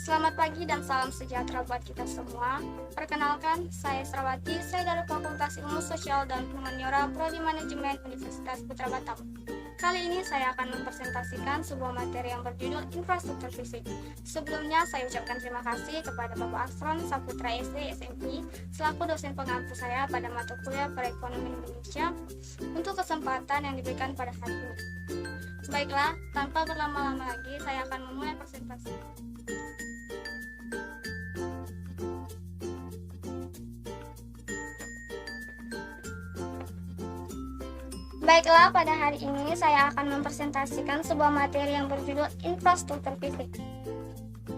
Selamat pagi dan salam sejahtera buat kita semua. Perkenalkan, saya Srawati, saya dari Fakultas Ilmu Sosial dan Humaniora Prodi Manajemen Universitas Putra Batam. Kali ini saya akan mempresentasikan sebuah materi yang berjudul Infrastruktur Fisik. Sebelumnya, saya ucapkan terima kasih kepada Bapak Asron Saputra SD SMI selaku dosen pengampu saya pada mata kuliah Perekonomian Indonesia untuk kesempatan yang diberikan pada hari ini. Baiklah, tanpa berlama-lama lagi, saya akan memulai presentasi. Baiklah, pada hari ini saya akan mempresentasikan sebuah materi yang berjudul Infrastruktur Fisik.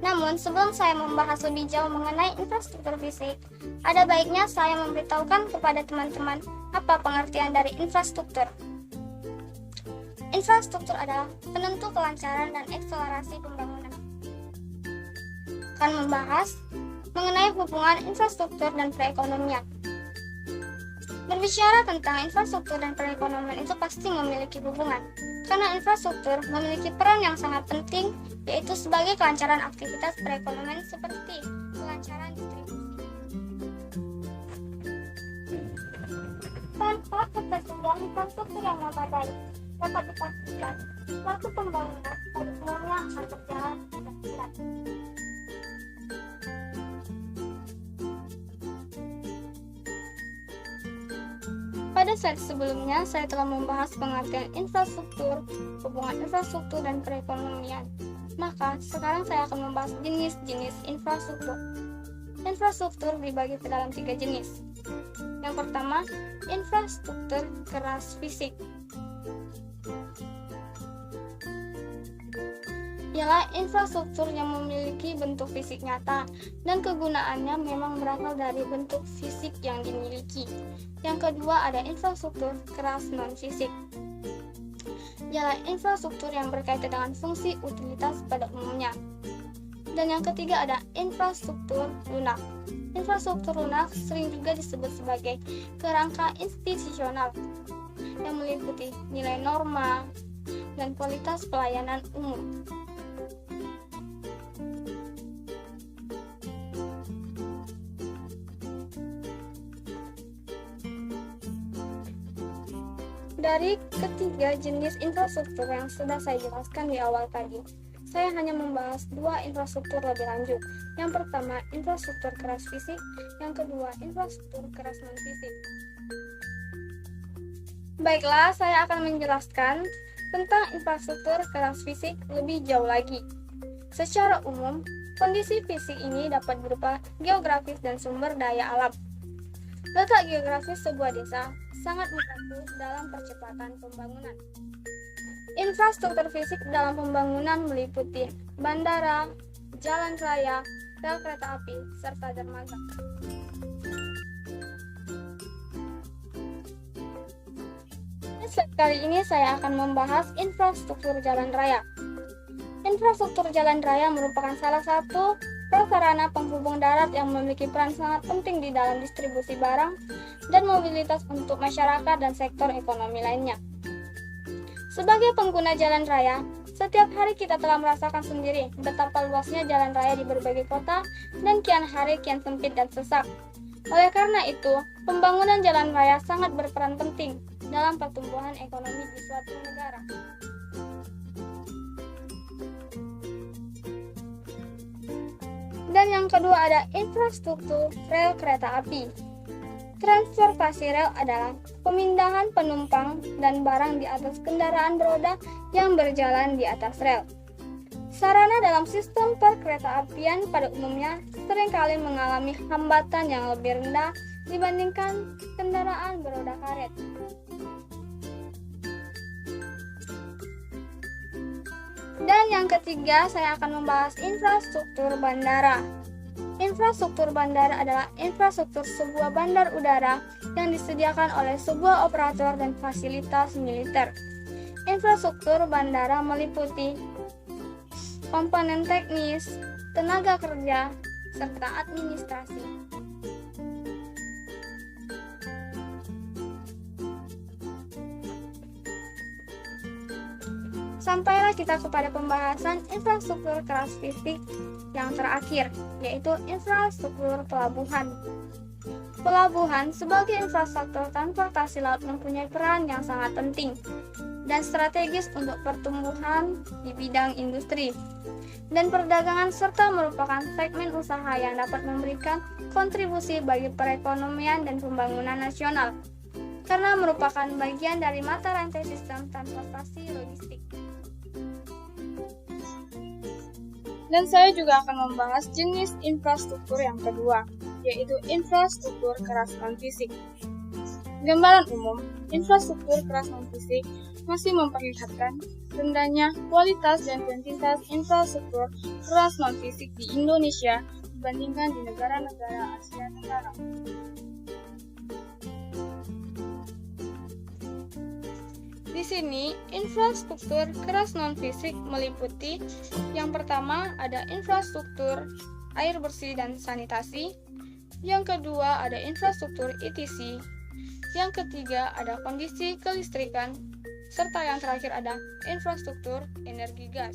Namun, sebelum saya membahas lebih jauh mengenai infrastruktur fisik, ada baiknya saya memberitahukan kepada teman-teman apa pengertian dari infrastruktur. Infrastruktur adalah penentu kelancaran dan akselerasi pembangunan. Akan membahas mengenai hubungan infrastruktur dan perekonomian. Berbicara tentang infrastruktur dan perekonomian itu pasti memiliki hubungan, karena infrastruktur memiliki peran yang sangat penting, yaitu sebagai kelancaran aktivitas perekonomian seperti kelancaran distribusi. Tanpa ketersediaan infrastruktur yang memadai dapat dipastikan suatu pembangunan pada umumnya akan berjalan dengan berat. Pada slide sebelumnya, saya telah membahas pengertian infrastruktur, hubungan infrastruktur dan perekonomian. Maka, sekarang saya akan membahas jenis-jenis infrastruktur. Infrastruktur dibagi ke dalam 3 jenis. Yang pertama, infrastruktur keras fisik. Ialah infrastruktur yang memiliki bentuk fisik nyata dan kegunaannya memang berasal dari bentuk fisik yang dimiliki. Yang kedua ada infrastruktur keras non-fisik. Ialah infrastruktur yang berkaitan dengan fungsi utilitas pada umumnya. Dan yang ketiga ada infrastruktur lunak. Infrastruktur lunak sering juga disebut sebagai kerangka institusional yang meliputi nilai norma dan kualitas pelayanan umum. Dari ketiga jenis infrastruktur yang sudah saya jelaskan di awal tadi, saya hanya membahas 2 infrastruktur lebih lanjut. Yang pertama, infrastruktur keras fisik, yang kedua, infrastruktur keras non-fisik. Baiklah, saya akan menjelaskan tentang infrastruktur keras fisik lebih jauh lagi. Secara umum, kondisi fisik ini dapat berupa geografis dan sumber daya alam. Letak geografis sebuah desa sangat membantu dalam percepatan pembangunan. Infrastruktur fisik dalam pembangunan meliputi bandara, jalan raya, rel kereta api, serta dermaga. Kali ini saya akan membahas infrastruktur jalan raya. Infrastruktur jalan raya merupakan salah satu prasarana penghubung darat yang memiliki peran sangat penting di dalam distribusi barang dan mobilitas untuk masyarakat dan sektor ekonomi lainnya. Sebagai pengguna jalan raya, setiap hari kita telah merasakan sendiri betapa luasnya jalan raya di berbagai kota dan kian hari kian sempit dan sesak. Oleh karena itu, pembangunan jalan raya sangat berperan penting dalam pertumbuhan ekonomi di suatu negara. Dan yang kedua ada infrastruktur rel kereta api. Transportasi rel adalah pemindahan penumpang dan barang di atas kendaraan beroda yang berjalan di atas rel. Sarana dalam sistem perkereta-apian pada umumnya seringkali mengalami hambatan yang lebih rendah dibandingkan kendaraan beroda karet. Dan yang ketiga, saya akan membahas infrastruktur bandara. Infrastruktur bandara adalah infrastruktur sebuah bandar udara yang disediakan oleh sebuah operator dan fasilitas militer. Infrastruktur bandara meliputi komponen teknis, tenaga kerja, serta administrasi. Sampailah kita kepada pembahasan infrastruktur keras fisik yang terakhir, yaitu infrastruktur pelabuhan. Pelabuhan sebagai infrastruktur transportasi laut mempunyai peran yang sangat penting dan strategis untuk pertumbuhan di bidang industri dan perdagangan, serta merupakan segmen usaha yang dapat memberikan kontribusi bagi perekonomian dan pembangunan nasional karena merupakan bagian dari mata rantai sistem transportasi logistik. Dan saya juga akan membahas jenis infrastruktur yang kedua, yaitu infrastruktur keras non-fisik. Gambaran umum, infrastruktur keras non-fisik masih memperlihatkan rendahnya kualitas dan kuantitas infrastruktur keras non-fisik di Indonesia dibandingkan di negara-negara Asia Tenggara. Di sini, infrastruktur keras non-fisik meliputi yang pertama ada infrastruktur air bersih dan sanitasi, yang kedua ada infrastruktur ETC, yang ketiga ada kondisi kelistrikan, serta yang terakhir ada infrastruktur energi gas.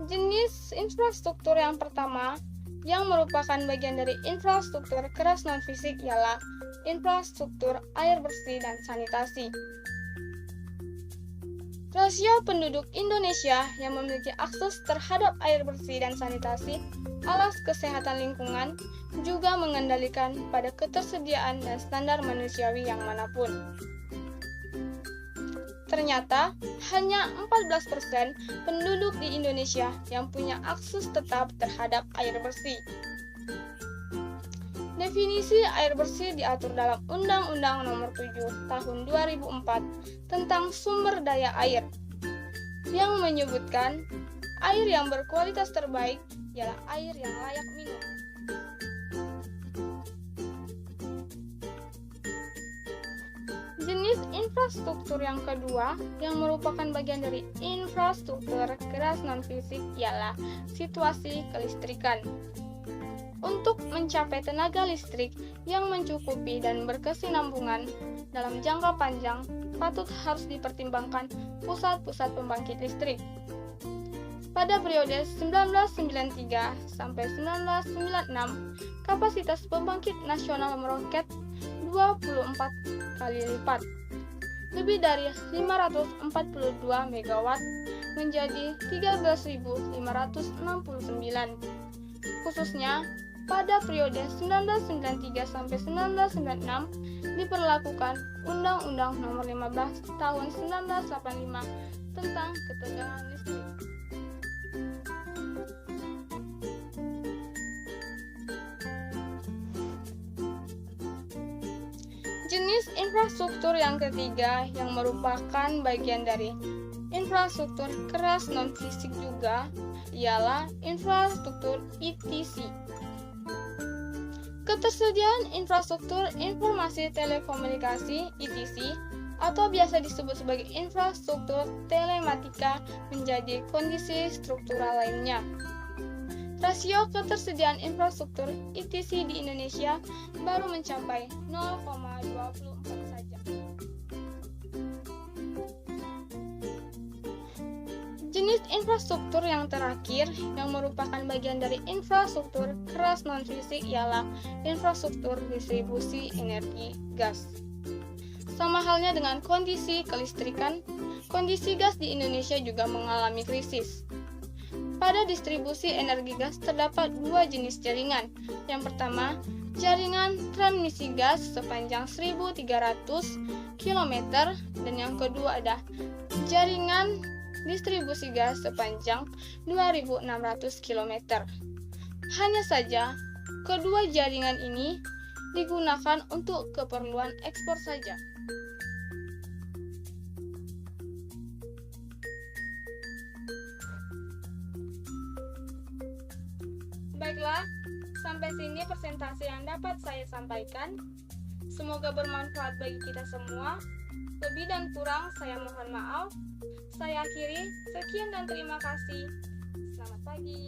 Jenis infrastruktur yang pertama yang merupakan bagian dari infrastruktur keras non-fisik ialah infrastruktur air bersih dan sanitasi. Rasio penduduk Indonesia yang memiliki akses terhadap air bersih dan sanitasi, alas kesehatan lingkungan, juga mengendalikan pada ketersediaan dan standar manusiawi yang manapun. Ternyata, hanya 14% penduduk di Indonesia yang punya akses tetap terhadap air bersih. Definisi air bersih diatur dalam Undang-Undang Nomor 7 Tahun 2004 tentang sumber daya air, yang menyebutkan air yang berkualitas terbaik ialah air yang layak minum. Jenis infrastruktur yang kedua yang merupakan bagian dari infrastruktur keras non-fisik ialah situasi kelistrikan. Untuk mencapai tenaga listrik yang mencukupi dan berkesinambungan dalam jangka panjang, patut harus dipertimbangkan pusat-pusat pembangkit listrik. Pada periode 1993 sampai 1996, kapasitas pembangkit nasional meroket 24 kali lipat, lebih dari 542 MW menjadi 13.569. Khususnya pada periode 1993 sampai 1996 diberlakukan Undang-Undang Nomor 15 Tahun 1985 tentang ketegangan listrik. Jenis infrastruktur yang ketiga yang merupakan bagian dari infrastruktur keras non-fisik juga ialah infrastruktur ETC. Ketersediaan infrastruktur informasi telekomunikasi (ETC) atau biasa disebut sebagai infrastruktur telematika menjadi kondisi struktural lainnya. Rasio ketersediaan infrastruktur ETC di Indonesia baru mencapai 0,24 saja. Jenis infrastruktur yang terakhir yang merupakan bagian dari infrastruktur keras non-fisik ialah infrastruktur distribusi energi gas. Sama halnya dengan kondisi kelistrikan, kondisi gas di Indonesia juga mengalami krisis. Pada distribusi energi gas terdapat dua jenis jaringan. Yang pertama, jaringan transmisi gas sepanjang 1.300 km dan yang kedua ada jaringan distribusi gas sepanjang 2.600 km. Hanya saja, kedua jaringan ini digunakan untuk keperluan ekspor saja. Baiklah, sampai sini presentasi yang dapat saya sampaikan. Semoga bermanfaat bagi kita semua. Lebih dan kurang saya mohon maaf. Saya akhiri, sekian dan terima kasih. Selamat pagi.